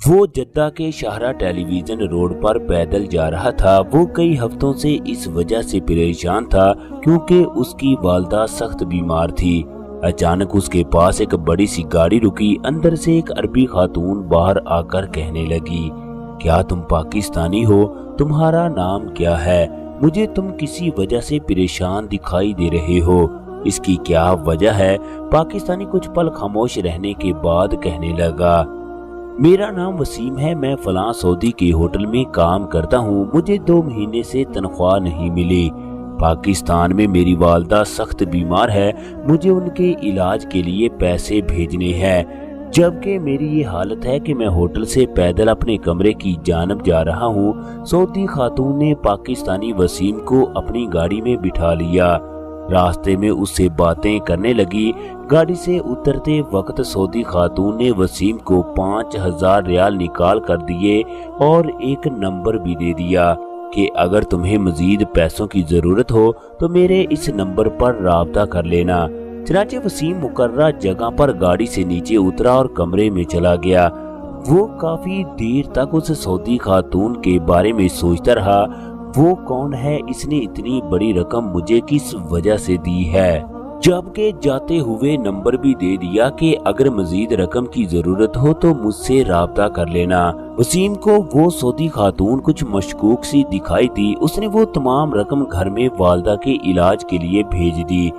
وہ جدہ کے شاہراہ ٹیلی ویژن روڈ پر پیدل جا رہا تھا۔ وہ کئی ہفتوں سے اس وجہ سے پریشان تھا کیونکہ اس کی والدہ سخت بیمار تھی۔ اچانک اس کے پاس ایک بڑی سی گاڑی رکی۔ اندر سے ایک عربی خاتون باہر آ کر کہنے لگی، کیا تم پاکستانی ہو؟ تمہارا نام کیا ہے؟ مجھے تم کسی وجہ سے پریشان دکھائی دے رہے ہو، اس کی کیا وجہ ہے؟ پاکستانی کچھ پل خاموش رہنے کے بعد کہنے لگا، میرا نام وسیم ہے، میں فلاں سعودی کے ہوٹل میں کام کرتا ہوں، مجھے 2 مہینے سے تنخواہ نہیں ملی۔ پاکستان میں میری والدہ سخت بیمار ہے، مجھے ان کے علاج کے لیے پیسے بھیجنے ہیں، جبکہ میری یہ حالت ہے کہ میں ہوٹل سے پیدل اپنے کمرے کی جانب جا رہا ہوں۔ سعودی خاتون نے پاکستانی وسیم کو اپنی گاڑی میں بٹھا لیا، راستے میں اس سے باتیں کرنے لگی۔ گاڑی سے اترتے وقت سعودی خاتون نے وسیم کو 5000 ریال نکال کر دیے اور ایک نمبر بھی دے دیا کہ اگر تمہیں مزید پیسوں کی ضرورت ہو تو میرے اس نمبر پر رابطہ کر لینا۔ چنانچہ وسیم مقررہ جگہ پر گاڑی سے نیچے اترا اور کمرے میں چلا گیا۔ وہ کافی دیر تک اس سعودی خاتون کے بارے میں سوچتا رہا، وہ کون ہے؟ اس نے اتنی بڑی رقم مجھے کس وجہ سے دی ہے؟ جبکہ جاتے ہوئے نمبر بھی دے دیا کہ اگر مزید رقم کی ضرورت ہو تو مجھ سے رابطہ کر لینا۔ وسیم کو وہ سعودی خاتون کچھ مشکوک سی دکھائی دی۔ اس نے وہ تمام رقم گھر میں والدہ کے علاج کے لیے بھیج دی،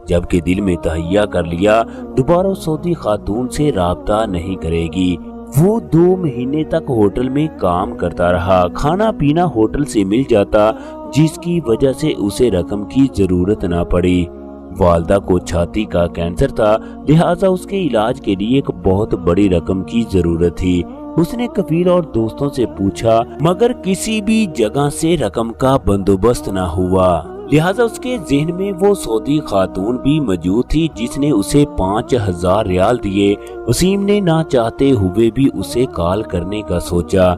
جبکہ دل میں تہیہ کر لیا دوبارہ سعودی خاتون سے رابطہ نہیں کرے گی۔ وہ 2 مہینے تک ہوٹل میں کام کرتا رہا، کھانا پینا ہوٹل سے مل جاتا، جس کی وجہ سے اسے رقم کی ضرورت نہ پڑی۔ والدہ کو چھاتی کا کینسر تھا، لہٰذا اس کے علاج کے لیے ایک بہت بڑی رقم کی ضرورت تھی۔ اس نے کفیل اور دوستوں سے پوچھا مگر کسی بھی جگہ سے رقم کا بندوبست نہ ہوا، لہٰذا اس کے ذہن میں وہ سعودی خاتون بھی موجود تھی جس نے اسے 5000 ریال دیے۔ وسیم نے نہ چاہتے ہوئے بھی اسے کال کرنے کا سوچا،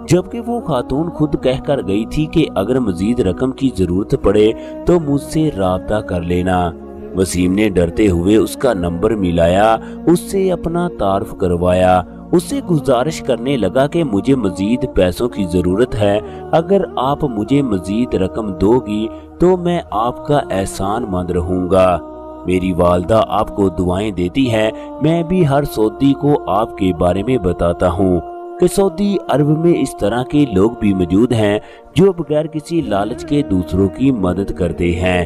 جبکہ وہ خاتون خود کہہ کر گئی تھی کہ اگر مزید رقم کی ضرورت پڑے تو مجھ سے رابطہ کر لینا۔ وسیم نے ڈرتے ہوئے اس کا نمبر ملایا، اس سے اپنا تعارف کروایا، اس سے گزارش کرنے لگا کہ مجھے مزید پیسوں کی ضرورت ہے، اگر آپ مجھے مزید رقم دو گی تو میں آپ کا احسان مند رہوں گا۔ میری والدہ آپ کو دعائیں دیتی ہے، میں بھی ہر سعودی کو آپ کے بارے میں بتاتا ہوں کہ سعودی عرب میں اس طرح کے لوگ بھی موجود ہیں جو بغیر کسی لالچ کے دوسروں کی مدد کرتے ہیں۔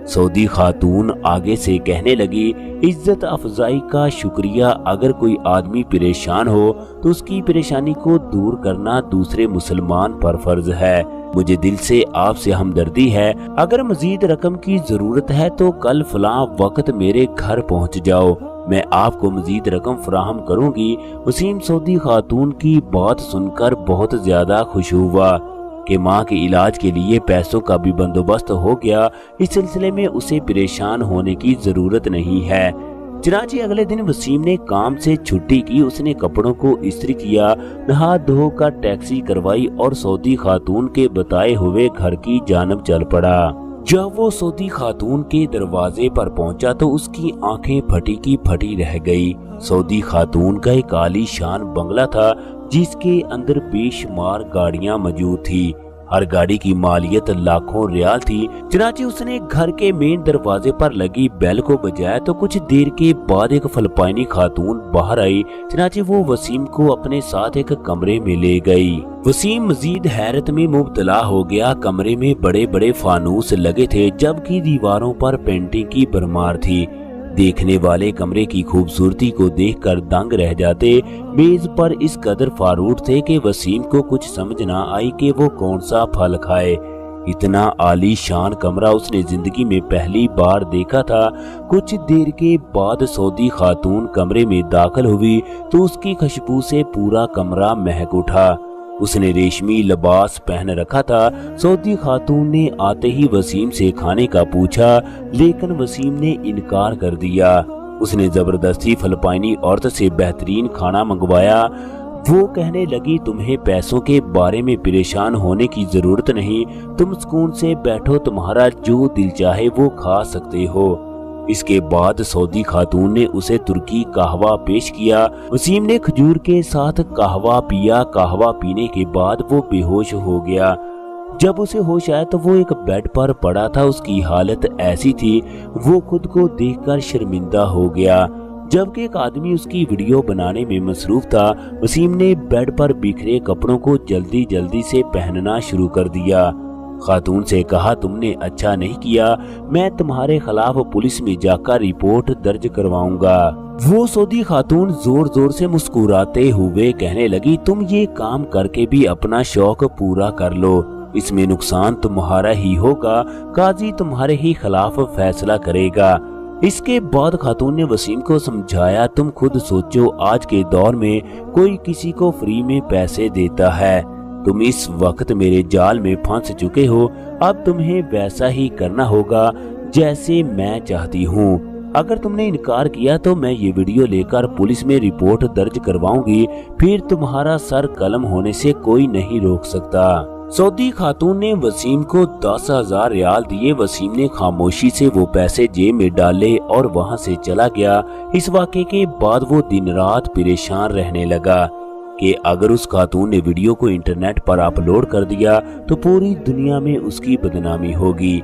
سعودی خاتون آگے سے کہنے لگی، عزت افزائی کا شکریہ، اگر کوئی آدمی پریشان ہو تو اس کی پریشانی کو دور کرنا دوسرے مسلمان پر فرض ہے۔ مجھے دل سے آپ سے ہمدردی ہے، اگر مزید رقم کی ضرورت ہے تو کل فلاں وقت میرے گھر پہنچ جاؤ، میں آپ کو مزید رقم فراہم کروں گی۔ وسیم سعودی خاتون کی بات سن کر بہت زیادہ خوش ہوا کہ ماں کے علاج کے لیے پیسوں کا بھی بندوبست ہو گیا، اس سلسلے میں اسے پریشان ہونے کی ضرورت نہیں ہے۔ چنانچہ اگلے دن وسیم نے کام سے چھٹی کی، اس نے کپڑوں کو استری کیا، نہا دھو کر ٹیکسی کروائی اور سعودی خاتون کے بتائے ہوئے گھر کی جانب چل پڑا۔ جب وہ سعودی خاتون کے دروازے پر پہنچا تو اس کی آنکھیں پھٹی کی پھٹی رہ گئی۔ سعودی خاتون کا ایک عالی شان بنگلہ تھا جس کے اندر بے شمار گاڑیاں موجود تھی، ہر گاڑی کی مالیت لاکھوں ریال تھی۔ چنانچہ اس نے گھر کے مین دروازے پر لگی بیل کو بجایا تو کچھ دیر کے بعد ایک فلپائنی خاتون باہر آئی۔ چنانچہ وہ وسیم کو اپنے ساتھ ایک کمرے میں لے گئی۔ وسیم مزید حیرت میں مبتلا ہو گیا، کمرے میں بڑے بڑے فانوس لگے تھے جبکہ دیواروں پر پینٹنگ کی بھرمار تھی۔ دیکھنے والے کمرے کی خوبصورتی کو دیکھ کر دنگ رہ جاتے۔ میز پر اس قدر فاروٹ تھے کہ وسیم کو کچھ سمجھ نہ آئی کہ وہ کون سا پھل کھائے۔ اتنا عالی شان کمرہ اس نے زندگی میں پہلی بار دیکھا تھا۔ کچھ دیر کے بعد سعودی خاتون کمرے میں داخل ہوئی تو اس کی خوشبو سے پورا کمرہ مہک اٹھا۔ اس نے ریشمی لباس پہن رکھا تھا۔ سعودی خاتون نے آتے ہی وسیم سے کھانے کا پوچھا لیکن وسیم نے انکار کر دیا۔ اس نے زبردستی فلپائنی عورت سے بہترین کھانا منگوایا۔ وہ کہنے لگی، تمہیں پیسوں کے بارے میں پریشان ہونے کی ضرورت نہیں، تم سکون سے بیٹھو، تمہارا جو دل چاہے وہ کھا سکتے ہو۔ اس کے بعد سعودی خاتون نے اسے ترکی قہوہ پیش کیا۔ وسیم نے کھجور کے ساتھ قہوہ پیا۔ قہوہ پینے کے بعد وہ بے ہوش ہو گیا۔ جب اسے ہوش آیا تو وہ ایک بیڈ پر پڑا تھا۔ اس کی حالت ایسی تھی وہ خود کو دیکھ کر شرمندہ ہو گیا، جبکہ ایک آدمی اس کی ویڈیو بنانے میں مصروف تھا۔ وسیم نے بیڈ پر بکھرے کپڑوں کو جلدی جلدی سے پہننا شروع کر دیا۔ خاتون سے کہا، تم نے اچھا نہیں کیا، میں تمہارے خلاف پولیس میں جا کر رپورٹ درج کرواؤں گا۔ وہ سعودی خاتون زور زور سے مسکراتے ہوئے کہنے لگی، تم یہ کام کر کے بھی اپنا شوق پورا کر لو، اس میں نقصان تمہارا ہی ہوگا، قاضی تمہارے ہی خلاف فیصلہ کرے گا۔ اس کے بعد خاتون نے وسیم کو سمجھایا، تم خود سوچو، آج کے دور میں کوئی کسی کو فری میں پیسے دیتا ہے؟ تم اس وقت میرے جال میں پھنس چکے ہو، اب تمہیں ویسا ہی کرنا ہوگا جیسے میں چاہتی ہوں۔ اگر تم نے انکار کیا تو میں یہ ویڈیو لے کر پولیس میں رپورٹ درج کرواؤں گی، پھر تمہارا سر قلم ہونے سے کوئی نہیں روک سکتا۔ سعودی خاتون نے وسیم کو 10,000 ریال دیے۔ وسیم نے خاموشی سے وہ پیسے جیب میں ڈالے اور وہاں سے چلا گیا۔ اس واقعے کے بعد وہ دن رات پریشان رہنے لگا کہ اگر اس خاتون نے ویڈیو کو انٹرنیٹ پر اپلوڈ کر دیا تو پوری دنیا میں اس کی بدنامی ہوگی۔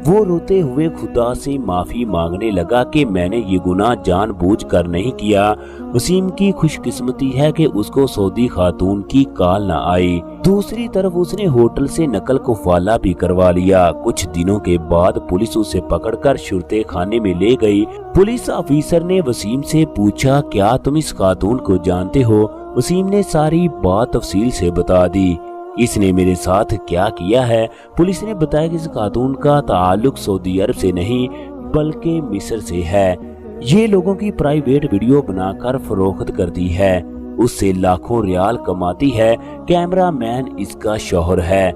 وہ روتے ہوئے خدا سے معافی مانگنے لگا کہ میں نے یہ گناہ جان بوجھ کر نہیں کیا۔ وسیم کی خوش قسمتی ہے کہ اس کو سعودی خاتون کی کال نہ آئی۔ دوسری طرف اس نے ہوٹل سے نقل کفالہ بھی کروا لیا۔ کچھ دنوں کے بعد پولیس اسے پکڑ کر شرطے خانے میں لے گئی۔ پولیس آفیسر نے وسیم سے پوچھا، کیا تم اس خاتون کو جانتے ہو؟ وسیم نے ساری بات تفصیل سے بتا دی۔ اس نے میرے ساتھ کیا کیا ہے؟ پولیس نے بتایا کہ اس خاتون کا تعلق سعودی عرب سے نہیں بلکہ مصر سے ہے۔ یہ لوگوں کی پرائیویٹ ویڈیو بنا کر فروخت کرتی ہے، اس سے لاکھوں ریال کماتی ہے۔ کیمرہ مین اس کا شوہر ہے۔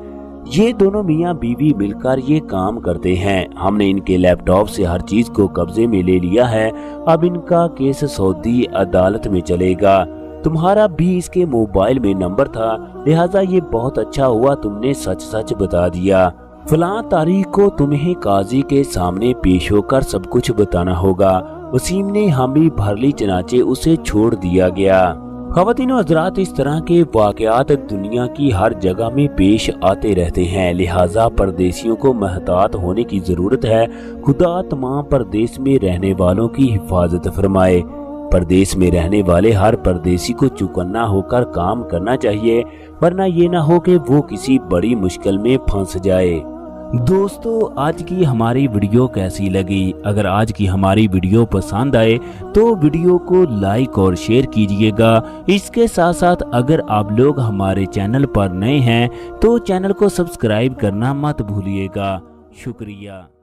یہ دونوں میاں بیوی مل کر یہ کام کرتے ہیں۔ ہم نے ان کے لیپ ٹاپ سے ہر چیز کو قبضے میں لے لیا ہے۔ اب ان کا کیس سعودی عدالت میں چلے گا۔ تمہارا بھی اس کے موبائل میں نمبر تھا، لہٰذا یہ بہت اچھا ہوا تم نے سچ سچ بتا دیا۔ فلاں تاریخ کو تمہیں قاضی کے سامنے پیش ہو کر سب کچھ بتانا ہوگا۔ وسیم نے حامی بھر لی، چنانچہ اسے چھوڑ دیا گیا۔ خواتین و حضرات، اس طرح کے واقعات دنیا کی ہر جگہ میں پیش آتے رہتے ہیں، لہٰذا پردیسیوں کو محتاط ہونے کی ضرورت ہے۔ خدا تمام پردیس میں رہنے والوں کی حفاظت فرمائے۔ پردیس میں رہنے والے ہر پردیسی کو چوکنا ہو کر کام کرنا چاہیے، ورنہ یہ نہ ہو کہ وہ کسی بڑی مشکل میں پھنس جائے۔ دوستو، آج کی ہماری ویڈیو کیسی لگی؟ اگر آج کی ہماری ویڈیو پسند آئے تو ویڈیو کو لائک اور شیئر کیجئے گا۔ اس کے ساتھ ساتھ اگر آپ لوگ ہمارے چینل پر نئے ہیں تو چینل کو سبسکرائب کرنا مت بھولیے گا۔ شکریہ۔